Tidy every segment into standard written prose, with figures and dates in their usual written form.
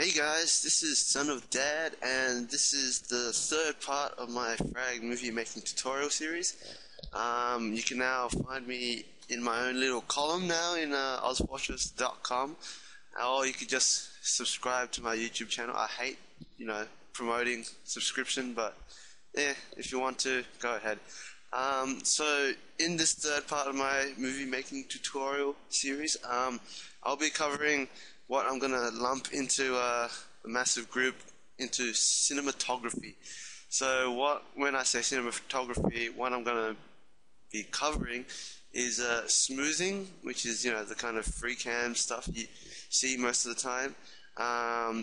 Hey guys, this is Son of Dad, and this is the third part of my frag movie making tutorial series. You can now find me in my own little column now in ozwatchers.com, or you could just subscribe to my YouTube channel. I hate, promoting subscription, but yeah, if you want to, go ahead. So in this third part of my movie making tutorial series, I'll be covering what I'm gonna lump into a massive group into cinematography. So when I say cinematography, what I'm gonna be covering is smoothing, which is the kind of free cam stuff you see most of the time,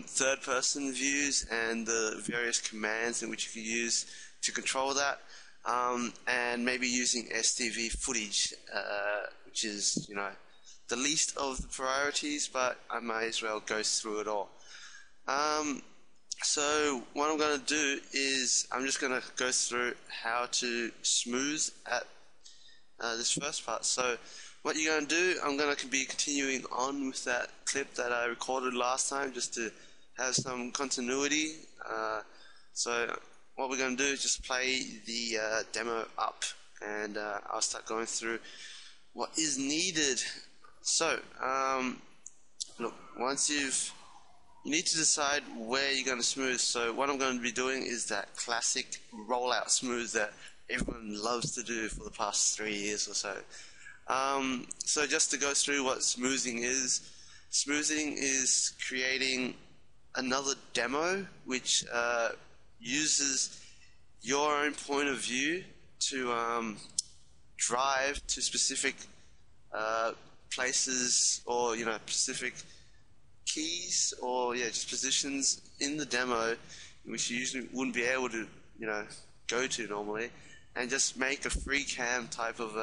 third person views and the various commands in which you can use to control that, and maybe using STV footage, which is the least of the priorities, but I might as well go through it all. So what I'm going to do is I'm just going to go through how to smooth at this first part. So what you're going to do, I'm going to be continuing on with that clip that I recorded last time just to have some continuity. So what we're going to do is just play the demo up, and I'll start going through what is needed. So, look, you need to decide where you're going to smooth. So what I'm going to be doing is that classic rollout smooth that everyone loves to do for the past 3 years or so. So just to go through what smoothing is creating another demo which uses your own point of view to drive to specific places, or specific keys, or just positions in the demo which you usually wouldn't be able to go to normally, and just make a free cam type of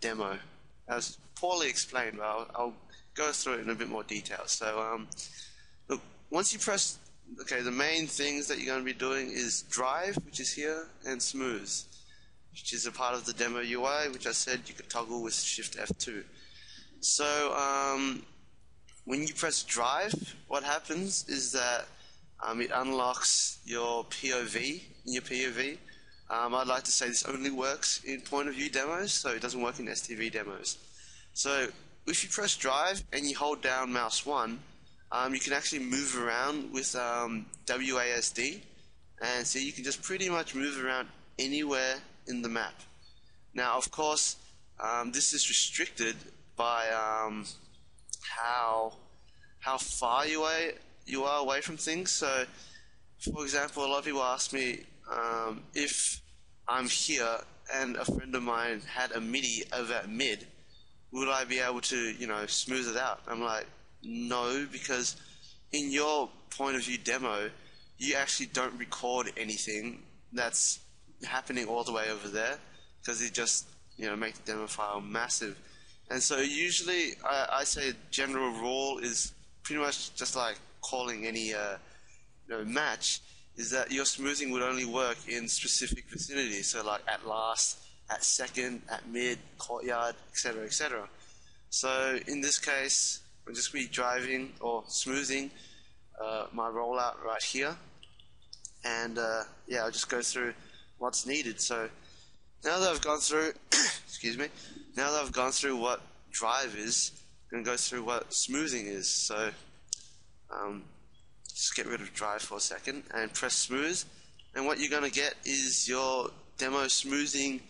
demo. That was poorly explained, but I'll go through it in a bit more detail. So look, once you press the main things that you're going to be doing is drive, which is here, and smooth, which is a part of the demo UI, which I said you could toggle with Shift F2. So when you press drive, what happens is that it unlocks your POV. In your POV, I'd like to say this only works in point of view demos, so it doesn't work in STV demos. So if you press drive and you hold down mouse 1, you can actually move around with WASD, and so you can just pretty much move around anywhere in the map. Now, of course, this is restricted by how far you are away from things. So, for example, a lot of people ask me if I'm here and a friend of mine had a MIDI over at mid, would I be able to smooth it out? I'm like, no, because in your point of view demo, you actually don't record anything that's happening all the way over there, because it just make the demo file massive. And so usually I say general rule is pretty much just like calling any match, is that your smoothing would only work in specific vicinities. So like at last, at second, at mid, courtyard, etc., etc. So in this case, I'll just be driving or smoothing my rollout right here, and I'll just go through what's needed. So now that I've gone through excuse me, now that I've gone through what drive is, I'm going to go through what smoothing is. So just get rid of drive for a second and press smooth, and what you're going to get is your demo smoothing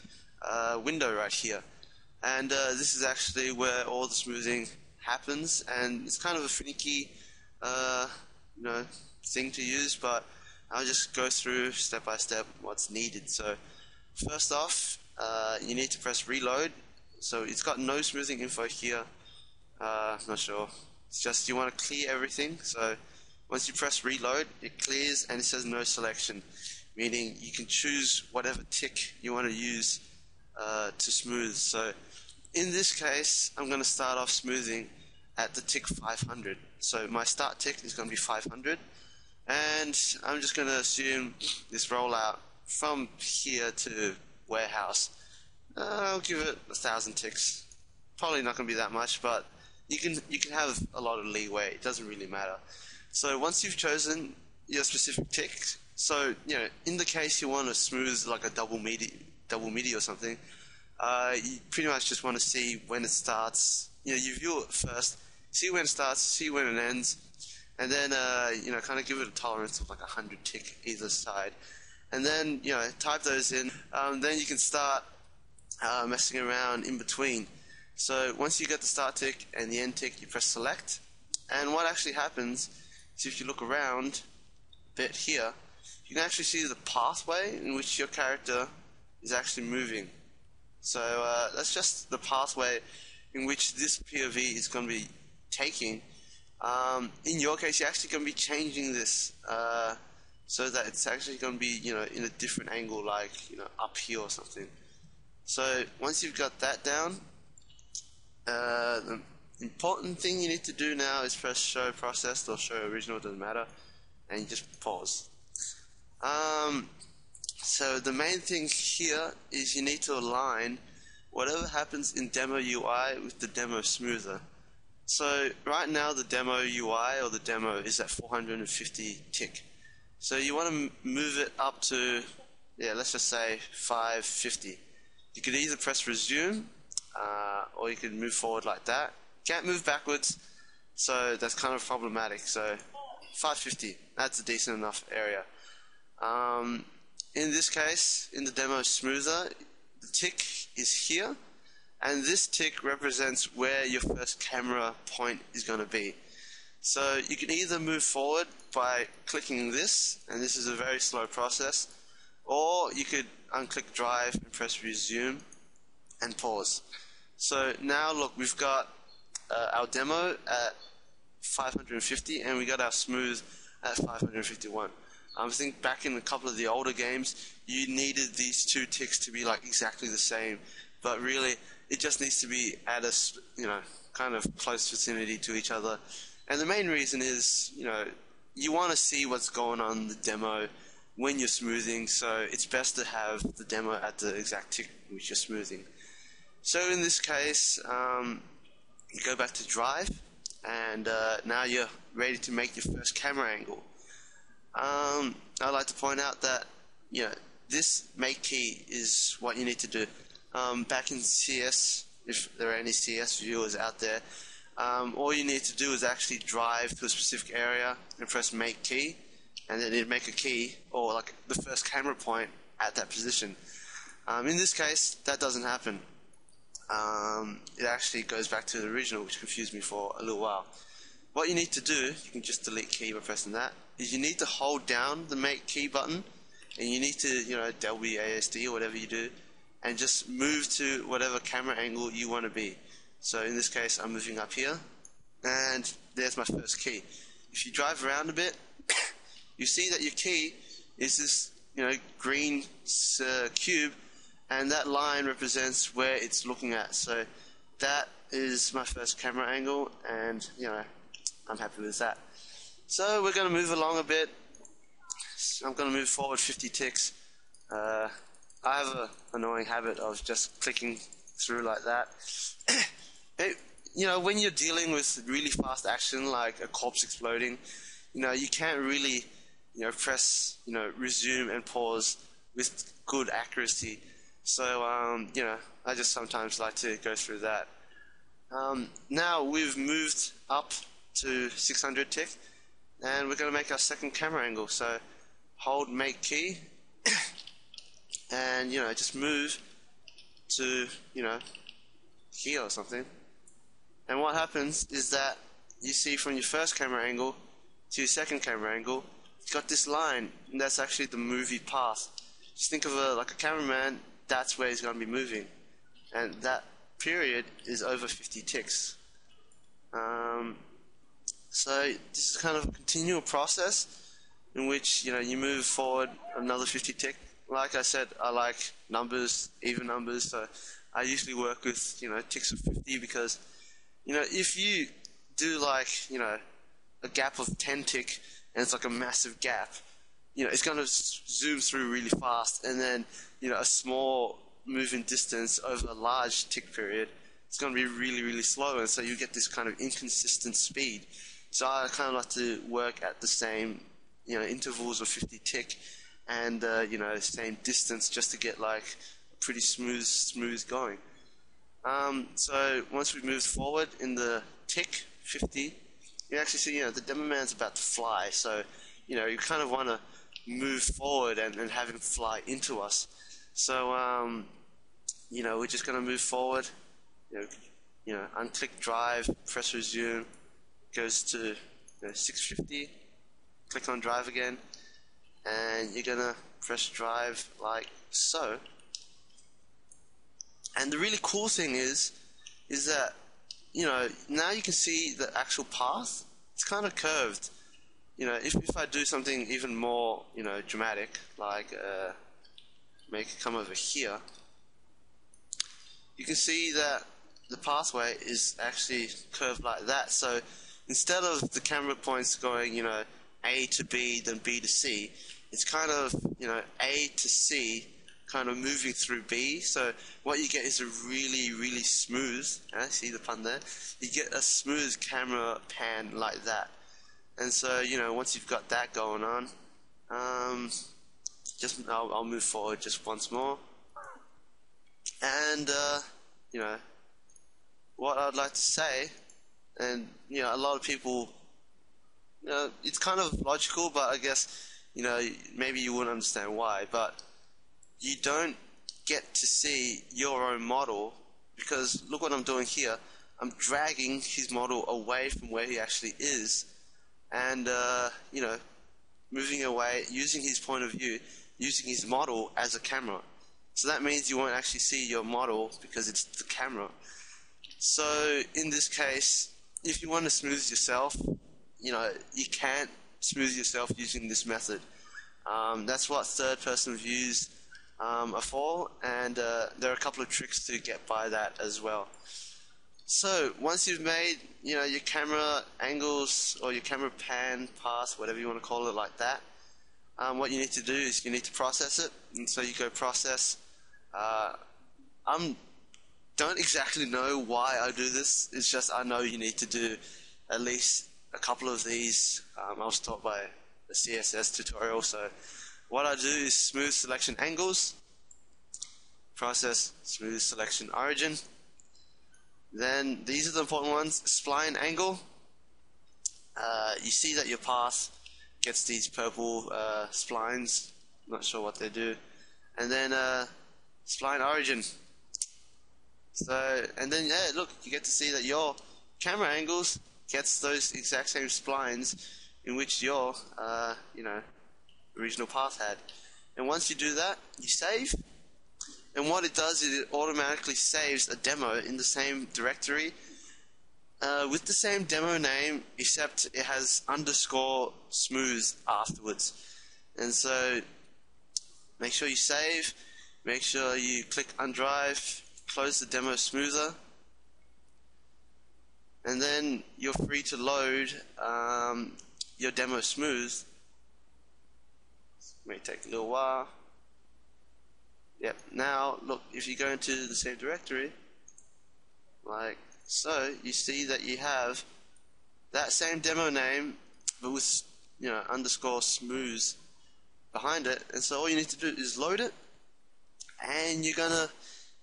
window right here. And this is actually where all the smoothing happens, and it's kind of a finicky thing to use, but I'll just go through step by step what's needed. So first off, you need to press reload. So it's got no smoothing info here. Not sure. It's just you want to clear everything. So once you press reload, it clears and it says no selection, meaning you can choose whatever tick you want to use to smooth. So in this case, I'm going to start off smoothing at the tick 500. So my start tick is going to be 500. And I'm just going to assume this rollout from here to warehouse. I'll give it 1,000 ticks. Probably not going to be that much, but you can have a lot of leeway. It doesn't really matter. So once you've chosen your specific tick, so in the case you want to smooth like a double midi or something, you pretty much just want to see when it starts. You view it first, see when it starts, see when it ends, and then kind of give it a tolerance of like 100 tick either side, and then type those in. Then you can start messing around in between. So once you get the start tick and the end tick, you press select, and what actually happens is if you look around a bit here, you can actually see the pathway in which your character is actually moving. So that's just the pathway in which this POV is going to be taking. In your case, you're actually going to be changing this so that it's actually going to be in a different angle, like up here or something. So once you've got that down, the important thing you need to do now is press show processed or show original, doesn't matter, and you just pause. So the main thing here is you need to align whatever happens in demo UI with the demo smoother. So right now the demo UI or the demo is at 450 tick. So you want to move it up to, let's just say 550. You could either press resume or you can move forward like that. Can't move backwards, so that's kind of problematic. So 550, that's a decent enough area. In this case, in the demo smoother, the tick is here, and this tick represents where your first camera point is going to be. So you can either move forward by clicking this, and this is a very slow process, or you could unclick drive and press resume and pause. So now look, we've got our demo at 550 and we got our smooth at 551. I think back in a couple of the older games you needed these two ticks to be like exactly the same, but really it just needs to be at a kind of close vicinity to each other. And the main reason is you want to see what's going on in the demo when you're smoothing, so it's best to have the demo at the exact tick which you're smoothing. So in this case, you go back to drive, and now you're ready to make your first camera angle. I'd like to point out that this make key is what you need to do. Back in CS, if there are any CS viewers out there, all you need to do is actually drive to a specific area and press make key, and then it'll make a key or like the first camera point at that position. In this case, that doesn't happen. It actually goes back to the original, which confused me for a little while. What you need to do, you can just delete key by pressing that, is you need to hold down the make key button, and you need to, WASD or whatever you do, and just move to whatever camera angle you want to be. So in this case, I'm moving up here, and there's my first key. If you drive around a bit, you see that your key is this, green cube, and that line represents where it's looking at. So that is my first camera angle, and I'm happy with that. So we're going to move along a bit. I'm going to move forward 50 ticks. I have an annoying habit of just clicking through like that. When you're dealing with really fast action like a corpse exploding, you can't really press resume and pause with good accuracy. So I just sometimes like to go through that. Now we've moved up to 600 tick, and we're going to make our second camera angle. So hold make key and just move to here or something, and what happens is that you see from your first camera angle to your second camera angle, you've got this line, and that's actually the movie path. Just think of like a cameraman, that's where he's going to be moving, and that period is over 50 ticks. So this is kind of a continual process in which you move forward another 50 tick. Like I said, I like numbers, even numbers, so I usually work with ticks of 50, because if you do like a gap of 10 tick and it's like a massive gap, it's going to zoom through really fast, and then a small moving distance over a large tick period, it's going to be really, really slow, and so you get this kind of inconsistent speed. So I kind of like to work at the same, intervals of 50 tick, and same distance, just to get like pretty smooth going. So once we move forward in the tick 50, you actually see the demo man's about to fly. So you kind of want to move forward and have him fly into us. So we're just going to move forward. Unclick drive, press resume, goes to 650. Click on drive again, and you're gonna press drive like so. And the really cool thing is that now you can see the actual path. It's kind of curved. If I do something even more dramatic, like make it come over here, you can see that the pathway is actually curved like that. So instead of the camera points going A to B, then B to C, it's kind of A to C, kind of moving through B. So what you get is a really, really smooth, see the pun there, you get a smooth camera pan like that. And so once you've got that going on, I'll move forward just once more. And what I'd like to say, and a lot of people, it's kind of logical, but I guess maybe you wouldn't understand why, but you don't get to see your own model, because look what I'm doing here. I'm dragging his model away from where he actually is, and moving away, using his point of view, using his model as a camera. So that means you won't actually see your model because it's the camera. So in this case, if you want to smooth yourself, you can't smooth yourself using this method. That's what third-person views are for, and there are a couple of tricks to get by that as well. So once you've made your camera angles or your camera pan, path, whatever you want to call it, like that, what you need to do is you need to process it. And so you go process. Don't exactly know why I do this. It's just I know you need to do at least a couple of these. I was taught by the CSS tutorial. So what I do is smooth selection angles, process smooth selection origin. Then these are the important ones: spline angle. You see that your path gets these purple splines. Not sure what they do. And then spline origin. So, and then look, you get to see that your camera angles gets those exact same splines in which your original path had. And once you do that, you save. And what it does is it automatically saves a demo in the same directory with the same demo name, except it has underscore smooth afterwards. And so make sure you save, make sure you click undrive, close the demo smoother, and then you're free to load your demo smooth. May take a little while. Yep, now look, if you go into the same directory like so, you see that you have that same demo name but with underscore smooth behind it. And so all you need to do is load it, and you're gonna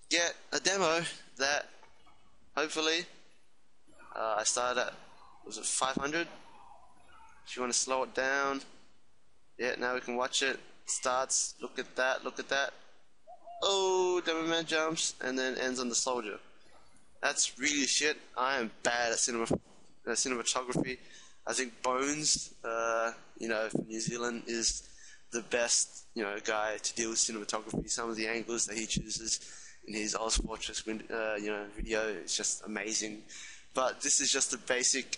get a demo that hopefully I started at, was it 500? If you want to slow it down, yeah, now we can watch it. Starts, look at that, look at that. Oh, demo man jumps and then ends on the soldier. That's really shit. I am bad at cinematography. I think Bones, from New Zealand, is the best, guy to deal with cinematography. Some of the angles that he chooses in his Oz Fortress, video is just amazing. But this is just a basic,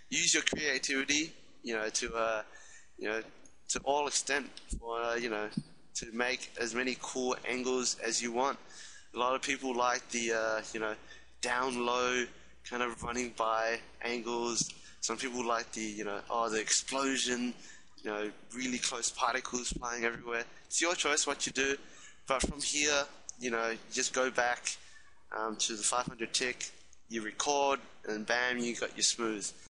use your creativity, to all extent for, to make as many cool angles as you want. A lot of people like the, down low kind of running by angles. Some people like the, the explosion, really close particles flying everywhere. It's your choice what you do. But from here, you just go back, to the 500 tick, you record, and bam, you got your smooth.